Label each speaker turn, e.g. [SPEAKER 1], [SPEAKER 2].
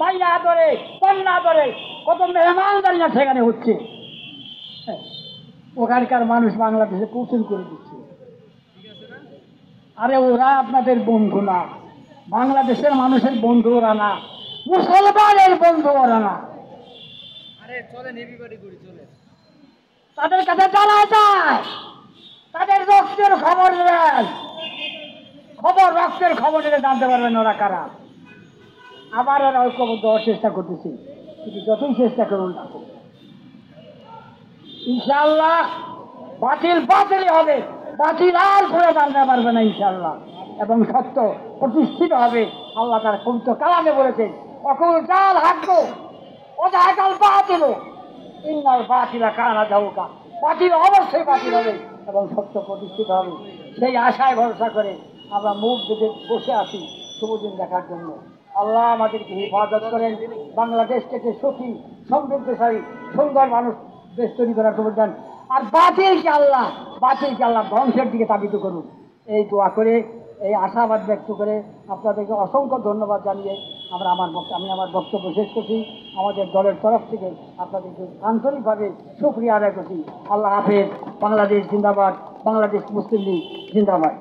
[SPEAKER 1] মাইয়া আদরে, কন্যা আদরে, কত মেহমানদারি না সেখানে হচ্ছে। ওখানকার মানুষ বাংলাদেশে কৌশল করে দিচ্ছে। আরে ওরা আপনাদের বন্ধু না, বাংলাদেশের মানুষের বন্ধু ওরা না, মুসলমানের বন্ধু ওরা না। তাদের কাছে জানা যায়, তাদের রক্তের খবর নেন, রক্তের খবর নিলে জানতে পারবেন ওরা কারা। আবার ওরা ঐক্য দেওয়ার চেষ্টা করতেছে, কিন্তু যতই চেষ্টা করুন না ইনশাআল্লাহ বাতিল বাতিলই হবে, বাতিল আর করে জানতে পারবে না ইনশাআল্লাহ। এবং সত্য প্রতিষ্ঠিত হবে। আল্লাহ তার পবিত্র কালামে বলেছেন, অকুল জাল হাক্কু ওয়াজাহাকাল বাতিল ইন্নাল বাতিলা কানা যাহুকা। বাতিল অবশ্যই বাতিল হবে এবং সত্য প্রতিষ্ঠিত হবে। সেই আশায় ভরসা করে আমরা মুখ বেঁধে বসে আছি শুভদিন দেখার জন্য। আল্লাহ আমাদেরকে হেফাজত করেন, বাংলাদেশকে সুখী সমৃদ্ধশালী সুন্দর মানুষ দেশ তৈরি করার খবর দেন। আর বাতিলকে আল্লাহ ধ্বংসের দিকে তাবিত করুন। এই দোয়া করে, এই আশাবাদ ব্যক্ত করে আপনাদেরকে অসংখ্য ধন্যবাদ জানিয়ে আমি আমার বক্তব্য শেষ করছি। আমাদের দলের তরফ থেকে আপনাদেরকে আন্তরিকভাবে শুকরিয়া আদায় করছি। আল্লাহ হাফেজ। বাংলাদেশ জিন্দাবাদ, বাংলাদেশ মুসলিম লীগ জিন্দাবাদ।